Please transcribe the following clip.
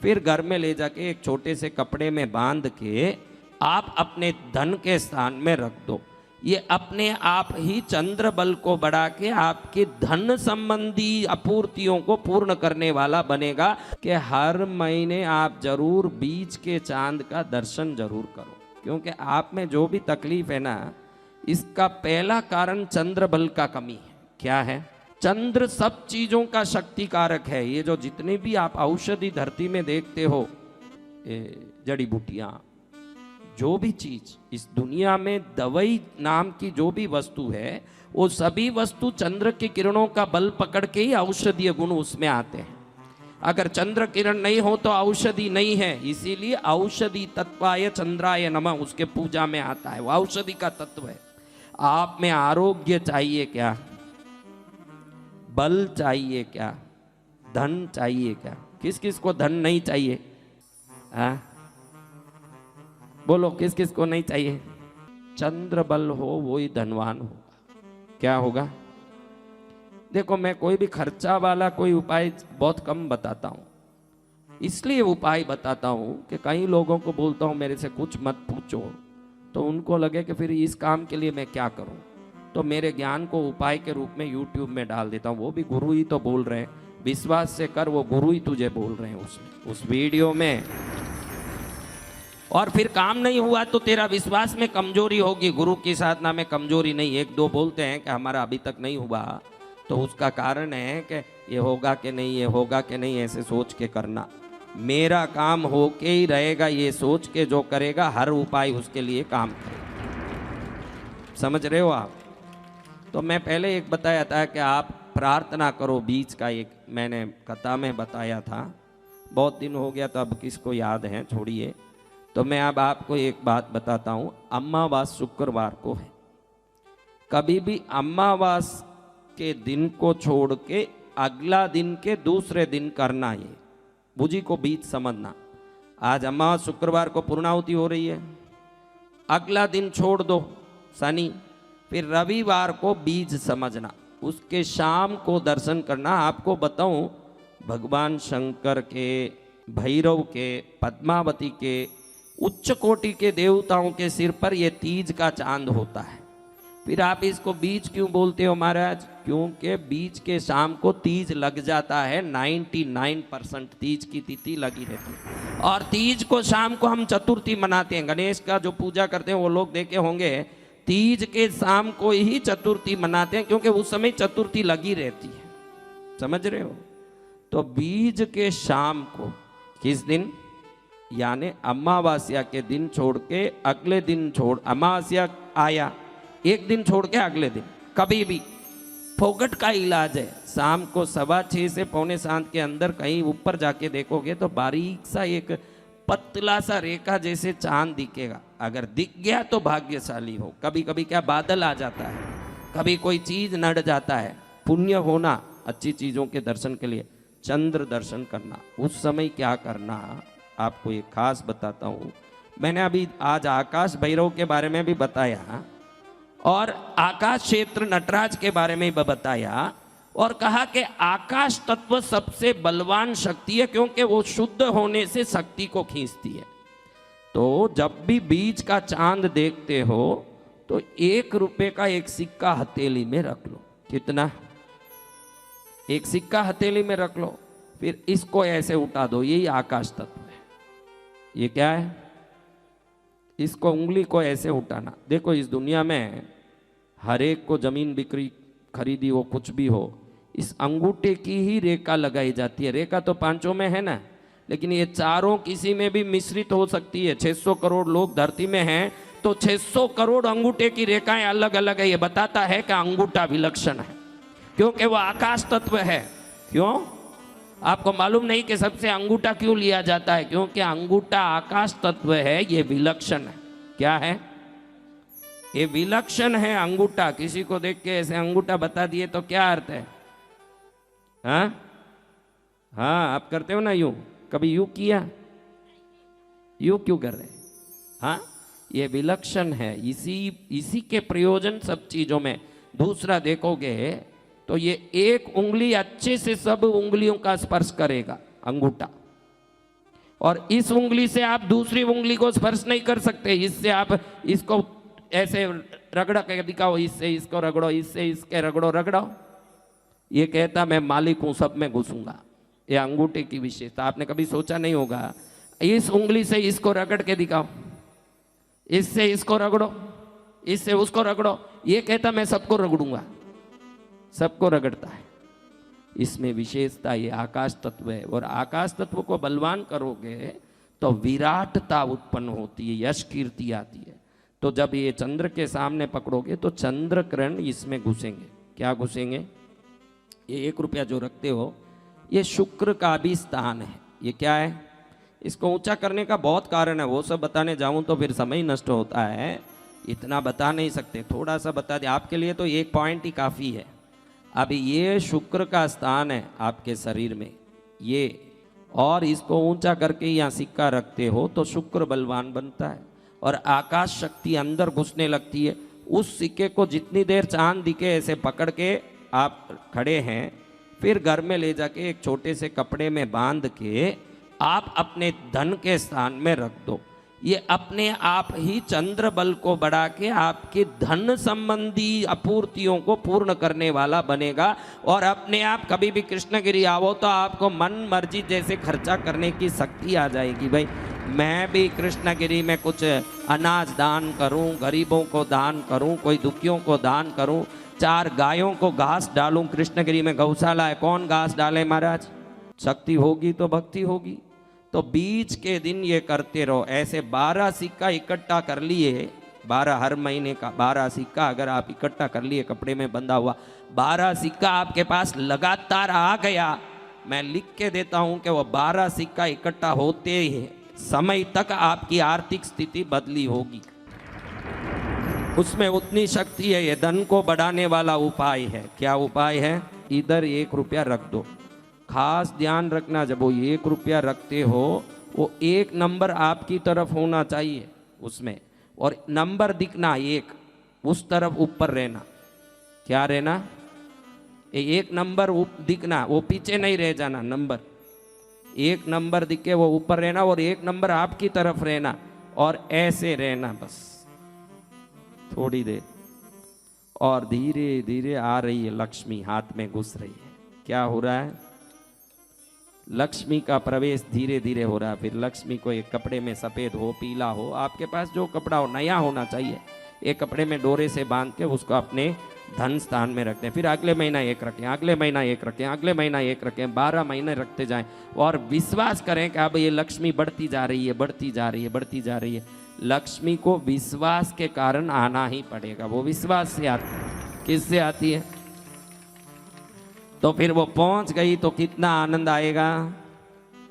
फिर घर में ले जाके एक छोटे से कपड़े में बांध के आप अपने धन के स्थान में रख दो। ये अपने आप ही चंद्र बल को बढ़ा के आपके धन संबंधी अपूर्तियों को पूर्ण करने वाला बनेगा कि हर महीने आप जरूर बीच के चांद का दर्शन जरूर करो। क्योंकि आप में जो भी तकलीफ है ना, इसका पहला कारण चंद्र बल का कमी है। क्या है? चंद्र सब चीजों का शक्ति कारक है। ये जो जितनी भी आप औषधि धरती में देखते हो, जड़ी बूटियां, जो भी चीज इस दुनिया में दवाई नाम की जो भी वस्तु है, वो सभी वस्तु चंद्र की किरणों का बल पकड़ के ही औषधीय गुण उसमें आते हैं। अगर चंद्र किरण नहीं हो तो औषधि नहीं है। इसीलिए औषधि तत्वाय चंद्राय नमः उसके पूजा में आता है। वो औषधि का तत्व है। आप में आरोग्य चाहिए क्या? बल चाहिए क्या? धन चाहिए क्या? किस किस को धन नहीं चाहिए? बोलो, किस किस को नहीं चाहिए? चंद्र बल हो वो ही धनवान होगा। क्या होगा? देखो, मैं कोई भी खर्चा वाला कोई उपाय बहुत कम बताता हूं। इसलिए उपाय बताता हूं कि कई लोगों को बोलता हूं मेरे से कुछ मत पूछो, तो उनको लगे कि फिर इस काम के लिए मैं क्या करूं। तो मेरे ज्ञान को उपाय के रूप में YouTube में डाल देता हूं। वो भी गुरु ही तो बोल रहे हैं, विश्वास से कर, वो गुरु ही तुझे बोल रहे हैं उस वीडियो में। और फिर काम नहीं हुआ तो तेरा विश्वास में कमजोरी होगी, गुरु की साधना में कमजोरी नहीं। एक दो बोलते हैं कि हमारा अभी तक नहीं हुआ, तो उसका कारण है कि ये होगा कि नहीं, ये होगा कि नहीं, ऐसे सोच के करना। मेरा काम होके ही रहेगा, ये सोच के जो करेगा हर उपाय उसके लिए काम करेगा। समझ रहे हो आप? तो मैं पहले एक बताया था कि आप प्रार्थना करो बीज का, एक मैंने कथा में बताया था, बहुत दिन हो गया तो अब किसको याद है, छोड़िए। तो मैं अब आपको एक बात बताता हूँ। अमावास शुक्रवार को है। कभी भी अमावास के दिन को छोड़ के अगला दिन के दूसरे दिन करना, ये बुझी को बीज समझना। आज अमावास शुक्रवार को पूर्णाहुति हो रही है, अगला दिन छोड़ दो शनि, फिर रविवार को बीज समझना, उसके शाम को दर्शन करना। आपको बताऊं, भगवान शंकर के, भैरव के, पद्मावती के, उच्च कोटि के देवताओं के सिर पर यह तीज का चांद होता है। फिर आप इसको बीज क्यों बोलते हो महाराज? क्योंकि बीज के शाम को तीज लग जाता है। 99% तीज की तिथि लगी रहती है। और तीज को शाम को हम चतुर्थी मनाते हैं। गणेश का जो पूजा करते हैं वो लोग देखे होंगे, तीज के शाम को ही चतुर्थी मनाते हैं, क्योंकि उस समय चतुर्थी लगी रहती है। समझ रहे हो? तो बीज के शाम को किस दिन, यानी अमावस्या के दिन छोड़ के अगले दिन छोड़, अमावस्या आया एक दिन छोड़ के अगले दिन, कभी भी फोगट का इलाज है। शाम को 6:15 से 6:45 के अंदर कहीं ऊपर जाके देखोगे तो बारीक सा एक पतला सा रेखा जैसे चांद दिखेगा। अगर दिख गया तो भाग्यशाली हो। कभी कभी क्या बादल आ जाता है, कभी कोई चीज नड़ जाता है। पुण्य होना अच्छी चीजों के दर्शन के लिए चंद्र दर्शन करना। उस समय क्या करना आपको एक खास बताता हूं। मैंने अभी आज आकाश भैरव के बारे में भी बताया और आकाश क्षेत्र नटराज के बारे में भी बताया, और कहा कि आकाश तत्व सबसे बलवान शक्ति है, क्योंकि वो शुद्ध होने से शक्ति को खींचती है। तो जब भी बीज का चांद देखते हो तो 1 रुपए का एक सिक्का हथेली में रख लो। कितना? एक सिक्का हथेली में रख लो, फिर इसको ऐसे उठा दो। यही आकाश तत्व है। ये क्या है? इसको उंगली को ऐसे उठाना। देखो, इस दुनिया में हर एक को जमीन बिक्री खरीदी हो, कुछ भी हो, इस अंगूठे की ही रेखा लगाई जाती है। रेखा तो 5 में है ना, लेकिन ये चारों किसी में भी मिश्रित हो सकती है। 600 करोड़ लोग धरती में हैं, तो 600 करोड़ अंगूठे की रेखाएं अलग अलग है। ये बताता है कि अंगूठा विलक्षण है, क्योंकि वो आकाश तत्व है। क्यों? आपको मालूम नहीं कि सबसे अंगूठा क्यों लिया जाता है? क्योंकि अंगूठा आकाश तत्व है, ये विलक्षण है। क्या है? ये विलक्षण है अंगूठा। किसी को देख के ऐसे अंगूठा बता दिए तो क्या अर्थ है? हाँ हाँ, आप करते हो ना यूं, कभी यूं किया? यूं क्यों कर रहे? हाँ, ये विलक्षण है। इसी के प्रयोजन सब चीजों में। दूसरा देखोगे तो ये एक उंगली अच्छे से सब उंगलियों का स्पर्श करेगा, अंगूठा। और इस उंगली से आप दूसरी उंगली को स्पर्श नहीं कर सकते। इससे आप इसको ऐसे रगड़ के दिखाओ, इससे इसको रगड़ो, इससे इसके रगड़ो रगड़ो। ये कहता मैं मालिक हूं, सब में घुसूंगा। ये अंगूठे की विशेषता आपने कभी सोचा नहीं होगा। इस उंगली से इसको रगड़ के दिखाओ, इससे इसको रगड़ो, इससे उसको रगड़ो। ये कहता मैं सबको रगड़ूंगा, सबको रगड़ता है। इसमें विशेषता ये आकाश तत्व है। और आकाश तत्व को बलवान करोगे तो विराटता उत्पन्न होती है, यश कीर्ति आती है। तो जब ये चंद्र के सामने पकड़ोगे तो चंद्र किरण इसमें घुसेंगे। क्या घुसेंगे? ये 1 रुपया जो रखते हो, ये शुक्र का भी स्थान है। ये क्या है? इसको ऊंचा करने का बहुत कारण है, वो सब बताने जाऊं तो फिर समय नष्ट होता है, इतना बता नहीं सकते। थोड़ा सा बता दे आपके लिए, तो 1 पॉइंट ही काफ़ी है। अब ये शुक्र का स्थान है आपके शरीर में ये, और इसको ऊंचा करके यहाँ सिक्का रखते हो तो शुक्र बलवान बनता है और आकाश शक्ति अंदर घुसने लगती है। उस सिक्के को जितनी देर चांद दिखे ऐसे पकड़ के आप खड़े हैं, फिर घर में ले जाके एक छोटे से कपड़े में बांध के आप अपने धन के स्थान में रख दो। ये अपने आप ही चंद्र बल को बढ़ा के आपके धन संबंधी अपूर्तियों को पूर्ण करने वाला बनेगा। और अपने आप कभी भी कृष्णगिरी आओ तो आपको मन मर्जी जैसे खर्चा करने की शक्ति आ जाएगी। भाई मैं भी कृष्णगिरी में कुछ अनाज दान करूं, गरीबों को दान करूं, कोई दुखियों को दान करूं, 4 गायों को घास डालूं। कृष्णगिरी में गौशाला है, कौन घास डाले महाराज? शक्ति होगी तो भक्ति होगी। तो बीच के दिन ये करते रहो। ऐसे 12 सिक्का इकट्ठा कर लिए, 12 हर महीने का 12 सिक्का अगर आप इकट्ठा कर लिए कपड़े में बंधा हुआ, 12 सिक्का आपके पास लगातार आ गया, मैं लिख के देता हूं कि वो 12 सिक्का इकट्ठा होते ही समय तक आपकी आर्थिक स्थिति बदली होगी। उसमें उतनी शक्ति है। ये धन को बढ़ाने वाला उपाय है। क्या उपाय है? इधर 1 रुपया रख दो। खास ध्यान रखना, जब वो 1 रुपया रखते हो वो 1 नंबर आपकी तरफ होना चाहिए उसमें, और नंबर दिखना 1 उस तरफ ऊपर रहना। क्या रहना? 1 नंबर दिखना, वो पीछे नहीं रह जाना। नंबर 1 नंबर दिखे वो ऊपर रहना और 1 नंबर आपकी तरफ रहना, और ऐसे रहना बस थोड़ी देर। और धीरे धीरे आ रही है लक्ष्मी, हाथ में घुस रही है। क्या हो रहा है? लक्ष्मी का प्रवेश धीरे धीरे हो रहा है। फिर लक्ष्मी को एक कपड़े में, सफ़ेद हो पीला हो, आपके पास जो कपड़ा हो, नया होना चाहिए, एक कपड़े में डोरे से बांध के उसको अपने धन स्थान में रखते हैं। फिर अगले महीना 1 रखें, अगले महीना 1 रखें, अगले महीना 1 रखें, 12 महीने रखते जाएं। और विश्वास करें कि अब ये लक्ष्मी बढ़ती जा रही है, बढ़ती जा रही है, बढ़ती जा रही है। लक्ष्मी को विश्वास के कारण आना ही पड़ेगा। वो विश्वास से आती है। किससे आती है? तो फिर वो पहुंच गई तो कितना आनंद आएगा।